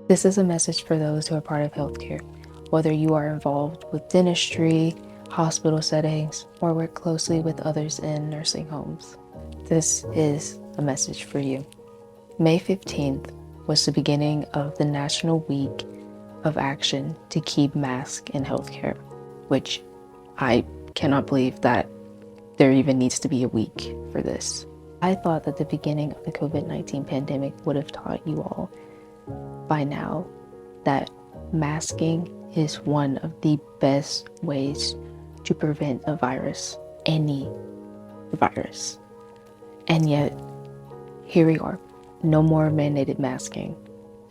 This is a message for those who are part of healthcare, whether you are involved with dentistry, hospital settings, or work closely with others in nursing homes. This is a message for you. May 15th was the beginning of the National Week of Action to Keep Masks in Healthcare, which I cannot believe that there even needs to be a week for this. I thought that the beginning of the COVID-19 pandemic would have taught you all by now that masking is one of the best ways to prevent a virus, any virus. And yet, here we are, no more mandated masking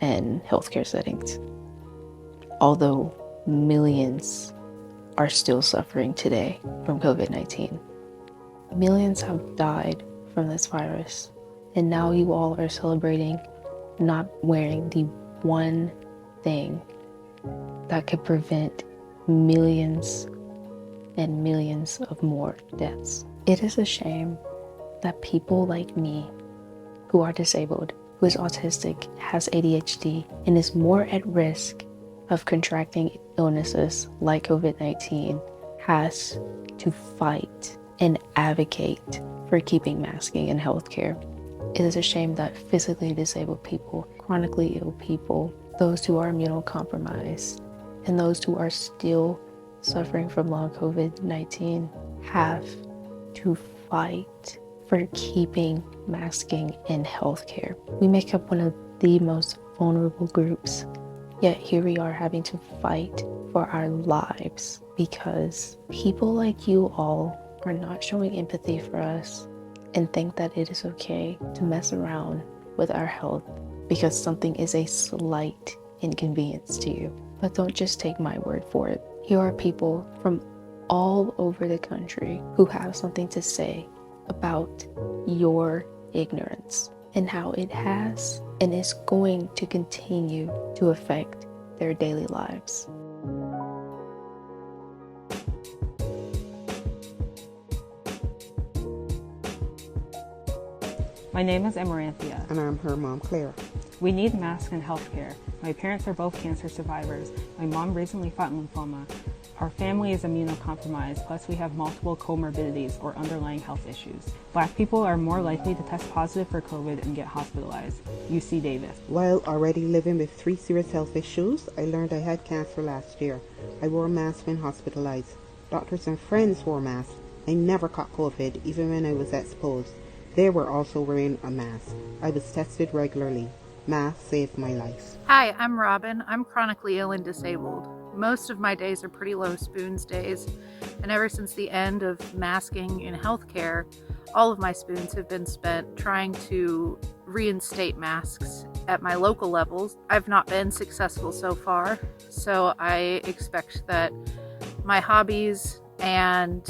in healthcare settings. Although millions are still suffering today from COVID-19. Millions have died from this virus, and now you all are celebrating not wearing the one thing that could prevent millions and millions of more deaths. It is a shame that people like me, who are disabled, who is autistic, has ADHD, and is more at risk of contracting illnesses like COVID-19, has to fight and advocate for keeping masking in healthcare. It is a shame that physically disabled people, chronically ill people, those who are immunocompromised, and those who are still suffering from long COVID-19 have to fight for keeping masking in healthcare. We make up one of the most vulnerable groups, yet here we are having to fight for our lives because people like you all are not showing empathy for us and think that it is okay to mess around with our health because something is a slight inconvenience to you. But don't just take my word for it. Here are people from all over the country who have something to say about your ignorance and how it has and is going to continue to affect their daily lives. My name is Amaranthia. And I'm her mom, Claire. We need masks in healthcare. My parents are both cancer survivors. My mom recently fought lymphoma. Our family is immunocompromised, plus we have multiple comorbidities or underlying health issues. Black people are more likely to test positive for COVID and get hospitalized. UC Davis. While already living with 3 serious health issues, I learned I had cancer last year. I wore a mask when hospitalized. Doctors and friends wore masks. I never caught COVID, even when I was exposed. They were also wearing a mask. I was tested regularly. Masks saved my life. Hi, I'm Robin. I'm chronically ill and disabled. Most of my days are pretty low spoons days, and ever since the end of masking in healthcare, all of my spoons have been spent trying to reinstate masks at my local levels. I've not been successful so far, so I expect that my hobbies and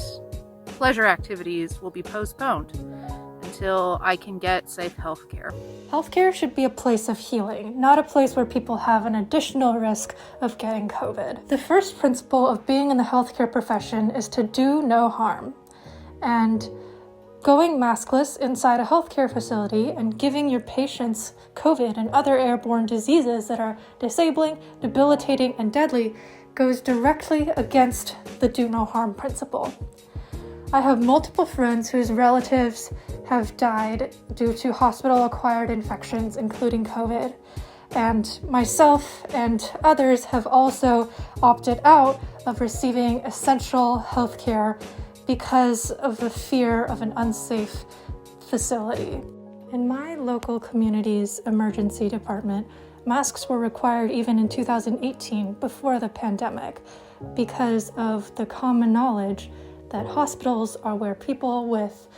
pleasure activities will be postponed until I can get safe healthcare. Healthcare should be a place of healing, not a place where people have an additional risk of getting COVID. The first principle of being in the healthcare profession is to do no harm. And going maskless inside a healthcare facility and giving your patients COVID and other airborne diseases that are disabling, debilitating, and deadly goes directly against the do no harm principle. I have multiple friends whose relatives have died due to hospital-acquired infections, including COVID. And myself and others have also opted out of receiving essential healthcare because of the fear of an unsafe facility. In my local community's emergency department, masks were required even in 2018, before the pandemic, because of the common knowledge that hospitals are where people with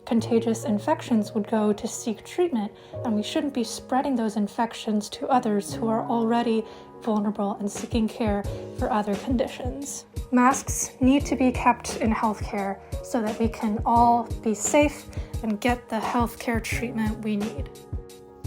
contagious infections would go to seek treatment, and we shouldn't be spreading those infections to others who are already vulnerable and seeking care for other conditions. Masks need to be kept in healthcare so that we can all be safe and get the healthcare treatment we need.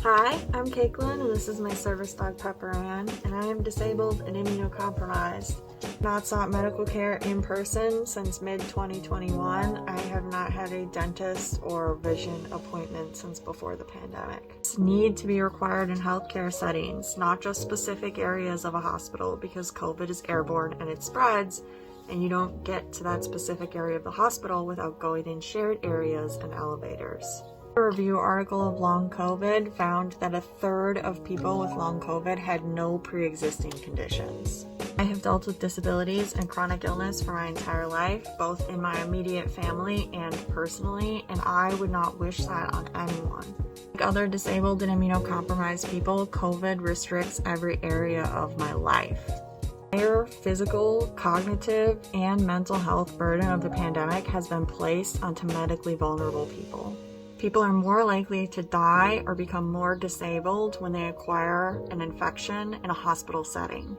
Hi, I'm Caitlin, and this is my service dog Pepper Ann, and I am disabled and immunocompromised. Not sought medical care in person since mid-2021. I have not had a dentist or vision appointment since before the pandemic. It's need to be required in healthcare settings, not just specific areas of a hospital, because COVID is airborne and it spreads, and you don't get to that specific area of the hospital without going in shared areas and elevators. A review article of long COVID found that a third of people with long COVID had no pre-existing conditions. I have dealt with disabilities and chronic illness for my entire life, both in my immediate family and personally, and I would not wish that on anyone. Like other disabled and immunocompromised people, COVID restricts every area of my life. The entire physical, cognitive, and mental health burden of the pandemic has been placed onto medically vulnerable people. People are more likely to die or become more disabled when they acquire an infection in a hospital setting.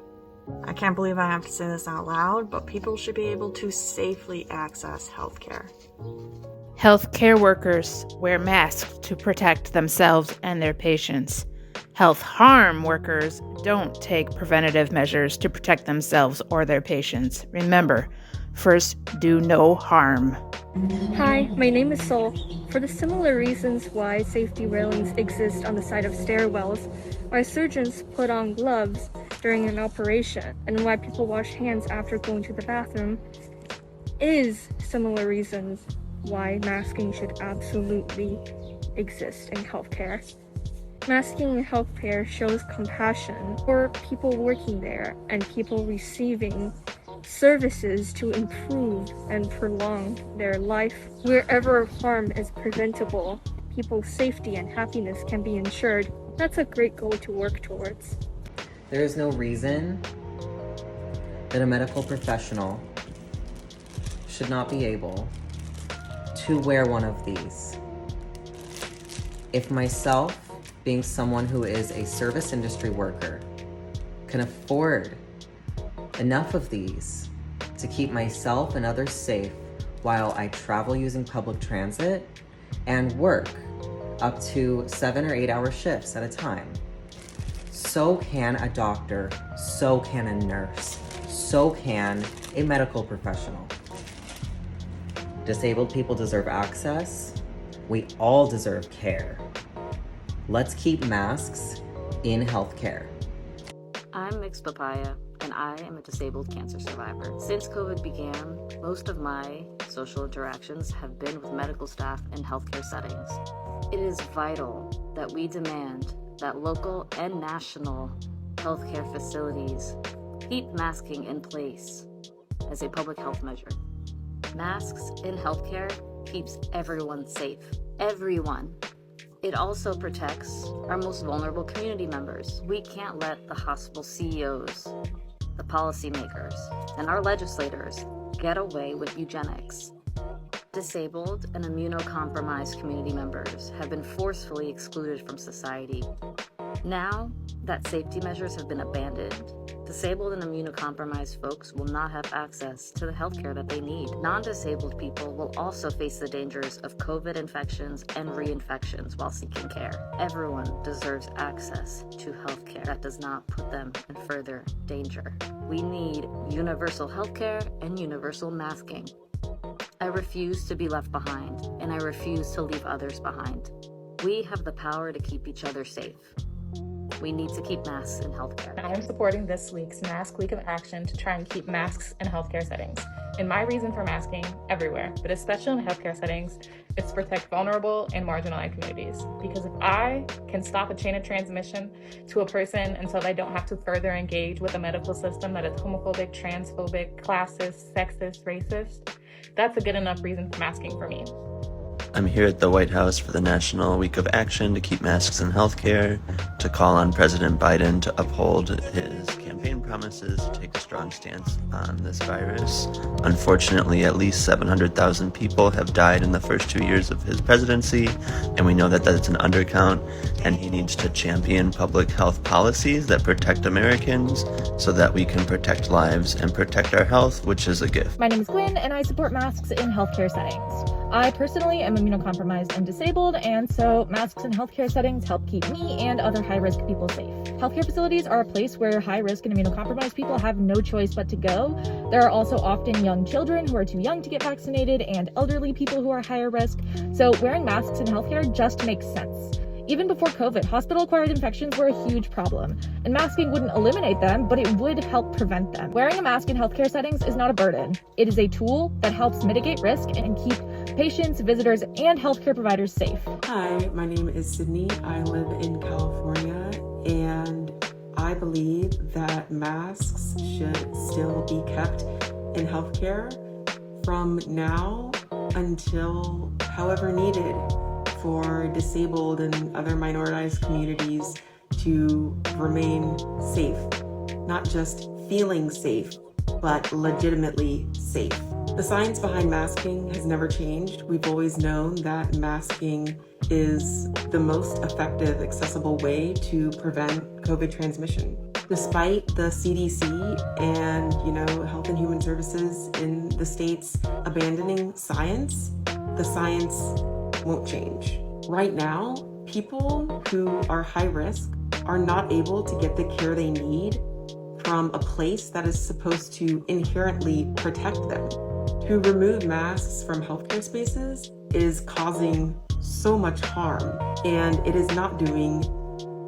I can't believe I have to say this out loud, but people should be able to safely access healthcare. Healthcare workers wear masks to protect themselves and their patients. Health harm workers don't take preventative measures to protect themselves or their patients. Remember, first, do no harm. Hi, my name is Sol. For the similar reasons why safety railings exist on the side of stairwells, why surgeons put on gloves during an operation, and why people wash hands after going to the bathroom, is similar reasons why masking should absolutely exist in healthcare. Masking in healthcare shows compassion for people working there and people receiving services to improve and prolong their life. Wherever harm is preventable, people's safety and happiness can be ensured. That's a great goal to work towards. There is no reason that a medical professional should not be able to wear one of these. If myself, being someone who is a service industry worker, can afford enough of these to keep myself and others safe while I travel using public transit and work up to 7 or 8 hour shifts at a time, so can a doctor, so can a nurse, so can a medical professional. Disabled people deserve access. We all deserve care. Let's keep masks in healthcare. I'm Mixed Papaya, and I am a disabled cancer survivor. Since COVID began, most of my social interactions have been with medical staff in healthcare settings. It is vital that we demand that local and national healthcare facilities keep masking in place as a public health measure. Masks in healthcare keeps everyone safe. Everyone. It also protects our most vulnerable community members. We can't let the hospital CEOs, the policymakers, and our legislators get away with eugenics. Disabled and immunocompromised community members have been forcefully excluded from society. Now that safety measures have been abandoned, disabled and immunocompromised folks will not have access to the healthcare that they need. Non-disabled people will also face the dangers of COVID infections and reinfections while seeking care. Everyone deserves access to healthcare that does not put them in further danger. We need universal healthcare and universal masking. I refuse to be left behind, and I refuse to leave others behind. We have the power to keep each other safe. We need to keep masks in healthcare. I am supporting this week's Mask Week of Action to try and keep masks in healthcare settings. And my reason for masking everywhere, but especially in healthcare settings, is to protect vulnerable and marginalized communities. Because if I can stop a chain of transmission to a person until they don't have to further engage with a medical system that is homophobic, transphobic, classist, sexist, racist, that's a good enough reason for masking for me. I'm here at the White House for the National Week of Action to keep masks in healthcare, to call on President Biden to uphold his campaign promises to take a strong stance on this virus. Unfortunately, at least 700,000 people have died in the first 2 years of his presidency, and we know that that's an undercount, and he needs to champion public health policies that protect Americans so that we can protect lives and protect our health, which is a gift. My name is Gwen, and I support masks in healthcare settings. I personally am immunocompromised and disabled, and so masks in healthcare settings help keep me and other high-risk people safe. Healthcare facilities are a place where high-risk and immunocompromised people have no choice but to go. There are also often young children who are too young to get vaccinated and elderly people who are higher risk, so wearing masks in healthcare just makes sense. Even before COVID, hospital-acquired infections were a huge problem, and masking wouldn't eliminate them, but it would help prevent them. Wearing a mask in healthcare settings is not a burden. It is a tool that helps mitigate risk and keep patients, visitors, and healthcare providers safe. Hi, my name is Sydney. I live in California, and I believe that masks should still be kept in healthcare from now until however needed for disabled and other minoritized communities to remain safe. Not just feeling safe, but legitimately safe. The science behind masking has never changed. We've always known that masking is the most effective, accessible way to prevent COVID transmission. Despite the CDC and, Health and Human Services in the states abandoning science, the science won't change. Right now, people who are high risk are not able to get the care they need from a place that is supposed to inherently protect them. To remove masks from healthcare spaces is causing so much harm, and it is not doing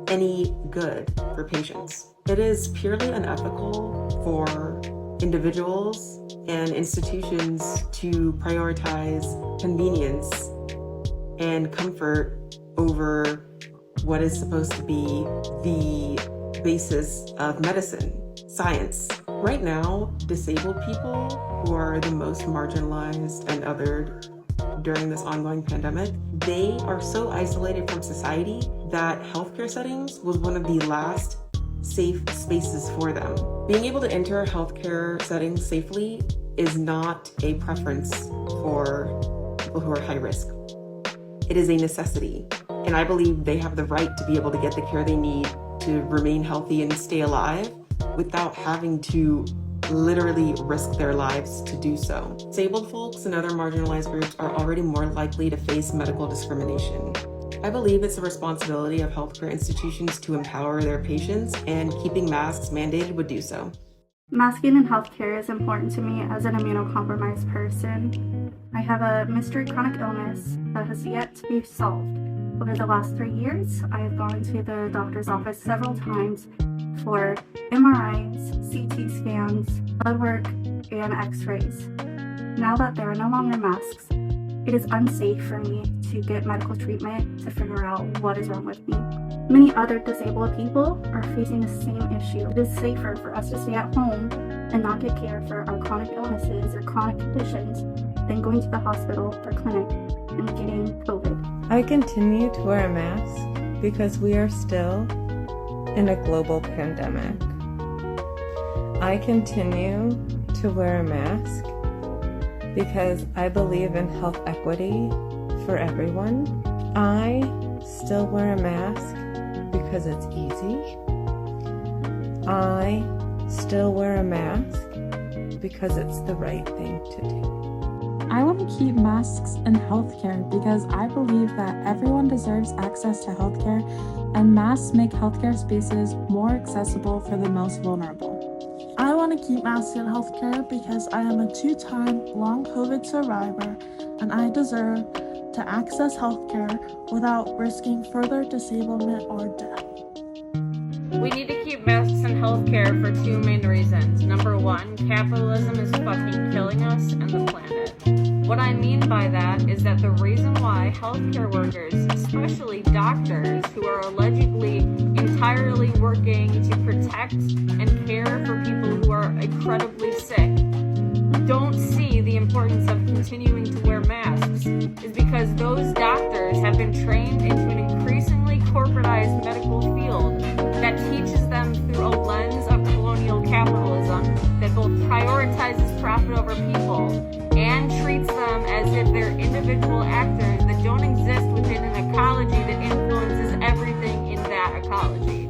any good for patients. It is purely unethical for individuals and institutions to prioritize convenience and comfort over what is supposed to be the basis of medicine, science. Right now, disabled people who are the most marginalized and othered during this ongoing pandemic, they are so isolated from society that healthcare settings was one of the last safe spaces for them. Being able to enter healthcare settings safely is not a preference for people who are high risk. It is a necessity, and I believe they have the right to be able to get the care they need to remain healthy and stay alive without having to literally risk their lives to do so. Disabled folks and other marginalized groups are already more likely to face medical discrimination. I believe it's the responsibility of healthcare institutions to empower their patients, and keeping masks mandated would do so. Masking in healthcare is important to me as an immunocompromised person. I have a mystery chronic illness that has yet to be solved. Over the last 3 years, I have gone to the doctor's office several times for MRIs, CT scans, blood work, and x-rays. Now that there are no longer masks, it is unsafe for me to get medical treatment to figure out what is wrong with me. Many other disabled people are facing the same issue. It is safer for us to stay at home and not get care for our chronic illnesses or chronic conditions than going to the hospital or clinic and getting COVID. I continue to wear a mask because we are still in a global pandemic. I continue to wear a mask because I believe in health equity for everyone. I still wear a mask because it's easy. I still wear a mask because it's the right thing to do. I want to keep masks in healthcare because I believe that everyone deserves access to healthcare, and masks make healthcare spaces more accessible for the most vulnerable. I want to keep masks in healthcare because I am a 2-time long COVID survivor, and I deserve to access healthcare without risking further disablement or death. We need to keep masks in healthcare for 2 main reasons. Number 1, capitalism is fucking killing us and the planet. What I mean by that is that the reason why healthcare workers, especially doctors who are allegedly entirely working to protect and care for people who are incredibly sick, don't see the importance of continuing to wear masks is because those doctors have been trained into an increasingly corporatized medical field that teaches them through a lens of colonial capitalism psychology.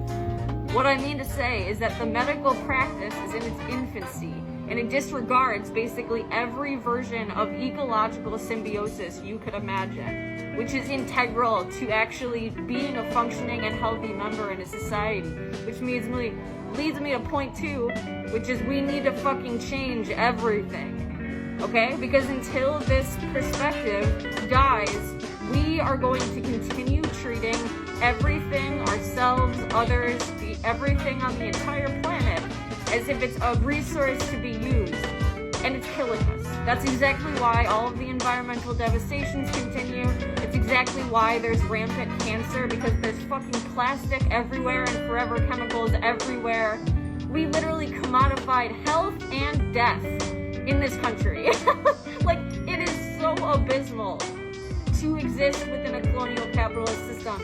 What I mean to say is that the medical practice is in its infancy, and it disregards basically every version of ecological symbiosis you could imagine, which is integral to actually being a functioning and healthy member in a society, which leads me to point 2, which is we need to fucking change everything, okay? Because until this perspective dies, we are going to continue treating everything, ourselves, others, everything on the entire planet as if it's a resource to be used, and it's killing us. That's exactly why all of the environmental devastations continue. It's exactly why there's rampant cancer, because there's fucking plastic everywhere and forever chemicals everywhere. We literally commodified health and death in this country. Like, it is so abysmal to exist within a colonial capitalist system.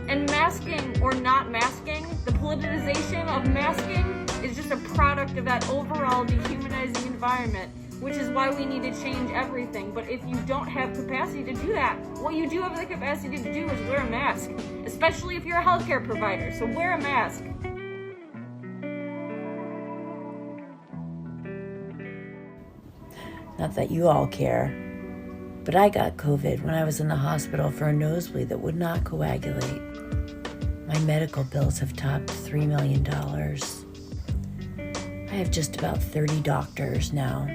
And masking or not masking, the politicization of masking is just a product of that overall dehumanizing environment, which is why we need to change everything. But if you don't have capacity to do that, what you do have the capacity to do is wear a mask, especially if you're a healthcare provider. So wear a mask. Not that you all care, but I got COVID when I was in the hospital for a nosebleed that would not coagulate. My medical bills have topped $3 million. I have just about 30 doctors now.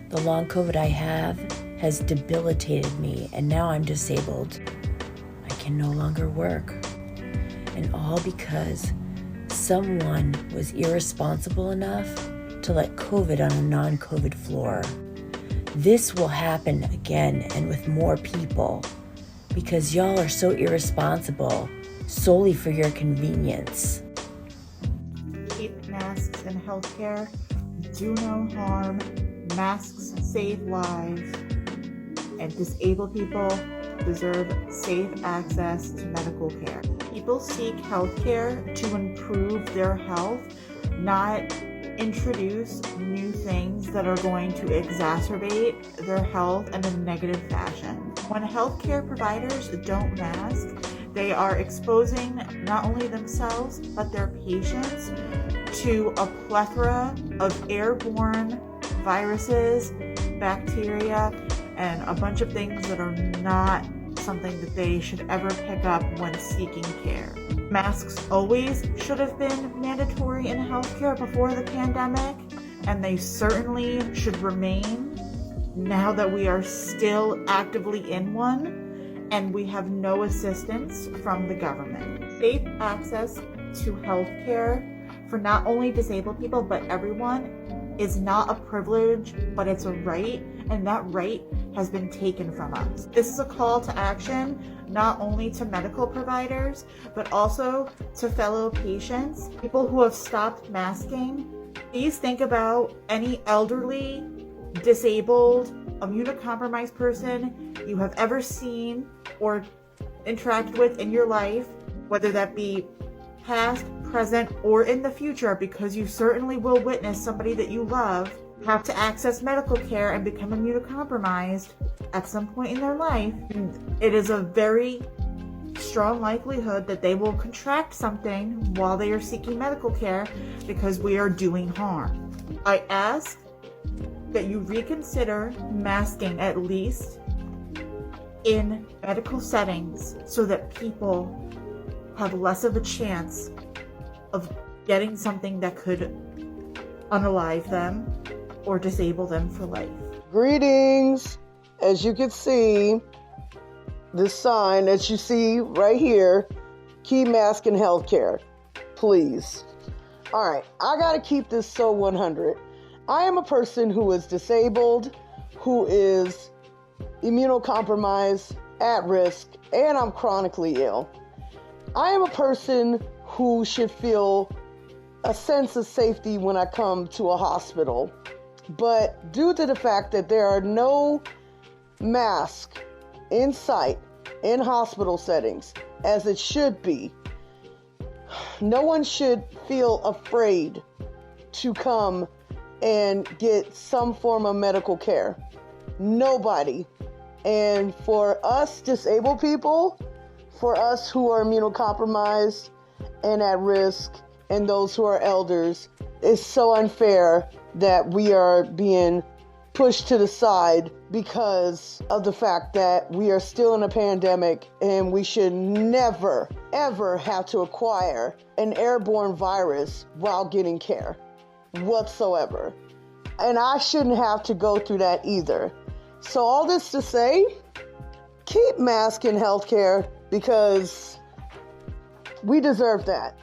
The long COVID I have has debilitated me, and now I'm disabled. I can no longer work. And all because someone was irresponsible enough to let COVID on a non-COVID floor. This will happen again and with more people because y'all are so irresponsible solely for your convenience. Keep masks in healthcare. Do no harm. Masks save lives. And disabled people deserve safe access to medical care. People seek healthcare to improve their health, not introduce new things that are going to exacerbate their health in a negative fashion. When healthcare providers don't mask, they are exposing not only themselves but their patients to a plethora of airborne viruses, bacteria, and a bunch of things that are not something that they should ever pick up when seeking care. Masks always should have been mandatory in healthcare before the pandemic, and they certainly should remain now that we are still actively in one and we have no assistance from the government. Safe access to healthcare for not only disabled people but everyone is not a privilege, but it's a right, and that right has been taken from us. This is a call to action, not only to medical providers, but also to fellow patients, people who have stopped masking. Please think about any elderly, disabled, immunocompromised person you have ever seen or interacted with in your life, whether that be past, present, or in the future, because you certainly will witness somebody that you love have to access medical care and become immunocompromised at some point in their life. And it is a very strong likelihood that they will contract something while they are seeking medical care because we are doing harm. I ask that you reconsider masking, at least in medical settings, so that people have less of a chance of getting something that could unalive them or disable them for life. Greetings. As you can see, this sign that you see right here, keep masking healthcare, please. All right, I gotta keep this so 100. I am a person who is disabled, who is immunocompromised, at risk, and I'm chronically ill. I am a person who should feel a sense of safety when I come to a hospital. But due to the fact that there are no masks in sight in hospital settings, as it should be, no one should feel afraid to come and get some form of medical care. Nobody. And for us disabled people, for us who are immunocompromised and at risk and those who are elders, it's so unfair that we are being pushed to the side because of the fact that we are still in a pandemic and we should never, ever have to acquire an airborne virus while getting care whatsoever. And I shouldn't have to go through that either. So all this to say, keep masks in healthcare because we deserve that.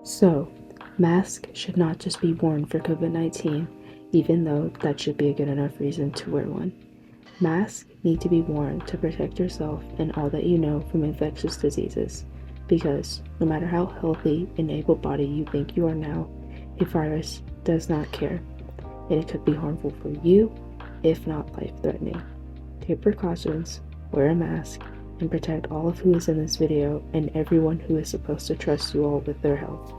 So, masks should not just be worn for COVID-19, even though that should be a good enough reason to wear one. Masks need to be worn to protect yourself and all that you know from infectious diseases, because no matter how healthy and able-bodied you think you are now, a virus does not care, and it could be harmful for you, if not life-threatening. Take precautions, wear a mask, and protect all of who is in this video and everyone who is supposed to trust you all with their health.